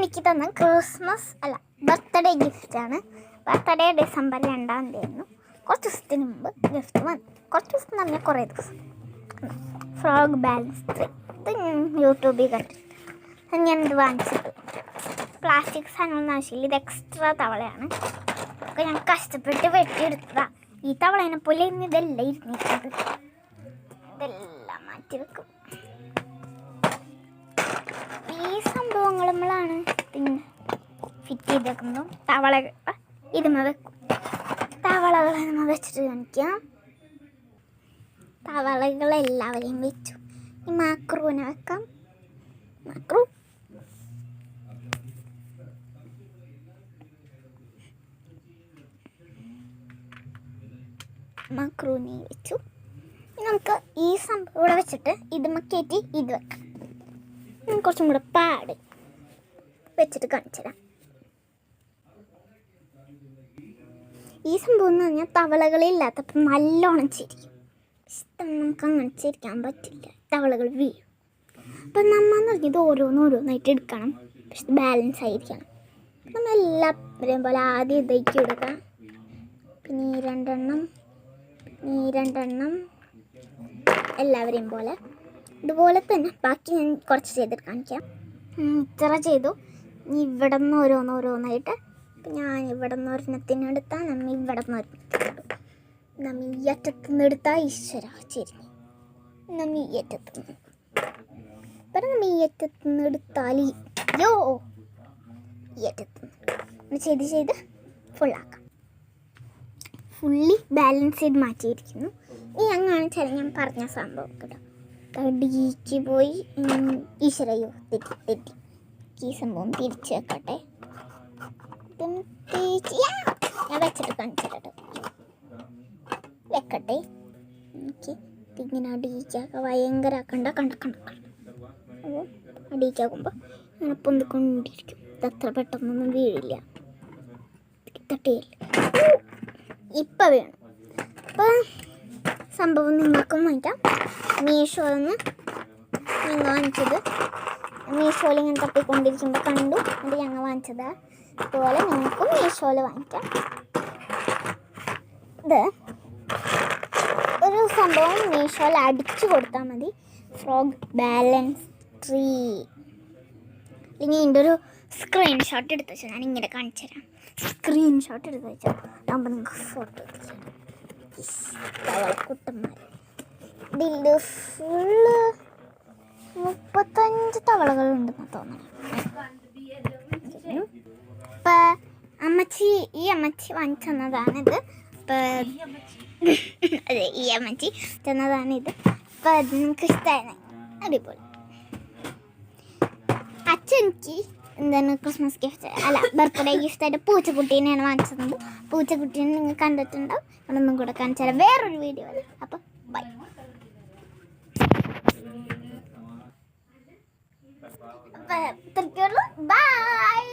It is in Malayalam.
എനിക്ക് തന്ന ക്രിസ്മസ് അല്ല ബർത്ത്ഡേ ഗിഫ്റ്റാണ്. ബർത്ത്ഡേ ഡിസംബർ 2-ാം തീയതി. കുറച്ച് ദിവസത്തിന് മുമ്പ് ഗിഫ്റ്റ് വന്നു. കുറച്ച് ദിവസം എന്ന് പറഞ്ഞാൽ കുറേ ദിവസം. ഫ്രോഗ് ബാലൻസ് 3 ഇത് യൂട്യൂബിൽ കണ്ടിട്ട് ഞാനിത് വാങ്ങിച്ചിട്ട് പ്ലാസ്റ്റിക് സാധനങ്ങളൊന്നും ആവശ്യമില്ല. ഇത് എക്സ്ട്രാ തവളയാണ്. ഒക്കെ ഞാൻ കഷ്ടപ്പെട്ട് വെട്ടിയെടുത്തതാണ്. ഈ തവളേനെ പോലെ ഇന്ന് ഇതെല്ലാം ഇരുന്നിട്ടുണ്ട്. ഇതെല്ലാം മാറ്റി വെക്കും. ഈ സംഭവങ്ങൾ നമ്മളാണ് പിന്നെ ഫിറ്റ് ചെയ്ത് വെക്കുന്നതും തവളകൾ ഇതുമ വെക്കും. തവളകൾ നമ്മൾ വെച്ചിട്ട് കാണിക്കാം. തവളകളെല്ലാവരെയും വെച്ചു. ഈ മാക്രൂവിനെ വെക്കാം. മാക്രൂനെ വെച്ചു. നമുക്ക് ഈ സംഭവം ഇവിടെ വെച്ചിട്ട് ഇത് കയറ്റി ഇത് വെക്കാം. കുറച്ചും കൂടെ പാട് വെച്ചിട്ട് കാണിച്ചു തരാം. ഈ സംഭവം എന്ന് പറഞ്ഞാൽ തവളകളില്ലാത്തപ്പോൾ നല്ലോണം ചിരിക്കും. നമുക്ക് അങ്ങനെ ചിരിക്കാൻ പറ്റില്ല, തവളകൾ വീഴും. അപ്പം നമ്മന്ന് പറഞ്ഞത് ഓരോന്നായിട്ട് എടുക്കണം. പക്ഷെ ബാലൻസ് ആയിരിക്കണം. നമ്മൾ എല്ലാവരെയും പോലെ ആദ്യം ഇതാക്കി കൊടുക്കാം. പിന്നെ ഈ രണ്ടെണ്ണം എല്ലാവരെയും പോലെ ഇതുപോലെ തന്നെ ബാക്കി ഞാൻ കുറച്ച് ചെയ്തിട്ട് കാണിക്കാം. ഇത്ര ചെയ്തു. ഇവിടെ നിന്ന് ഓരോന്നായിട്ട് ഇപ്പം ഞാൻ ഇവിടെ നിന്ന് ഒരെണ്ണത്തിനെടുത്താൽ നമ്മൾ ഇവിടെ നിന്ന് ഒരെണ്ണത്തിനെടുക്കും. നമ്മൾ ഈ അറ്റത്തുനിന്ന് എടുത്താൽ ഈശ്വര ചെരിഞ്ഞ് നമ്മൾ ഈ അറ്റത്തുനിന്ന് ഇപ്പം നമ്മൾ ഈ അറ്റത്തുനിന്ന് എടുത്താൽ ഈ അറ്റത്തുനിന്ന് ചെയ്ത് ഫുള്ളാക്കാം. ഫുള്ളി ബാലൻസ് ചെയ്ത് മാറ്റിയിരിക്കുന്നു. ഇനി അങ്ങനെ ചില ഞാൻ പറഞ്ഞ സംഭവം കേട്ടോ. തടിക്ക് പോയി ഈശ്വരയോ തെറ്റി ഈ സംഭവം തിരിച്ച് വെക്കട്ടെ. ഞാൻ വെച്ചിട്ട് കാണിച്ചു കേട്ടോ. വെക്കട്ടെ. എനിക്ക് ഇങ്ങനെ അടിയിക്കാക്ക ഭയങ്കര കണ്ട അപ്പോൾ അടിയിക്കാക്കുമ്പോൾ അങ്ങനെ പൊന്തിക്കൊണ്ടിരിക്കും. ഇതത്ര പെട്ടെന്നൊന്നും വീഴില്ല, തട്ടിയില്ല. ഇപ്പം വേണം. അപ്പം സംഭവം നിങ്ങൾക്കും വാങ്ങിക്കാം. മീഷോന്ന് ഞങ്ങൾ വാങ്ങിച്ചത്. മീഷോയിൽ ഇങ്ങനെ തപ്പിക്കൊണ്ടിരിക്കുമ്പോൾ കണ്ടു, അത് ഞങ്ങൾ വാങ്ങിച്ചത്. അതുപോലെ നിങ്ങൾക്കും മീഷോയിൽ വാങ്ങിക്കാം. ഇത് ഒരു സംഭവം മീഷോയിൽ അടിച്ചു കൊടുത്താൽ മതി. Frog balance 3. ഇനി ഇതിൻ്റെ ഒരു സ്ക്രീൻഷോട്ട് എടുത്ത് വെച്ചാൽ ഞാൻ ഇങ്ങനെ കാണിച്ചു തരാം. സ്ക്രീൻഷോട്ട് എടുത്ത് വെച്ചാൽ നമ്മൾ നിങ്ങൾക്ക് ഫോട്ടോ എടുത്ത് കുട്ടന്മാർ. ഇതിൽ ഫുള്ള് 35 തവളകളുണ്ടെന്ന് തോന്നുന്നു. ഇപ്പം ഈ അമ്മച്ചി വാങ്ങിച്ചു തന്നതാണിത്. അതെ, ഈ അമ്മച്ചി തന്നതാണിത്. അപ്പം അത് നിങ്ങൾക്ക് ഇഷ്ടമായി. അടിപൊളി. അച്ഛനെനിക്ക് എന്താണ് ക്രിസ്മസ് ഗിഫ്റ്റ് അല്ല ബർത്ത്ഡേ ഗിഫ്റ്റായിട്ട് പൂച്ചക്കുട്ടീനെയാണ് വാങ്ങിച്ചത്. പൂച്ചക്കുട്ടീനെ നിങ്ങൾ കണ്ടിട്ടുണ്ടാവും. അതൊന്നും കൂടെ കാണിച്ചു തരാം വേറൊരു വീഡിയോ അല്ലേ. അപ്പം ബൈ. അപ്പം ഇത്രയ്ക്കുള്ളൂ. ബൈ.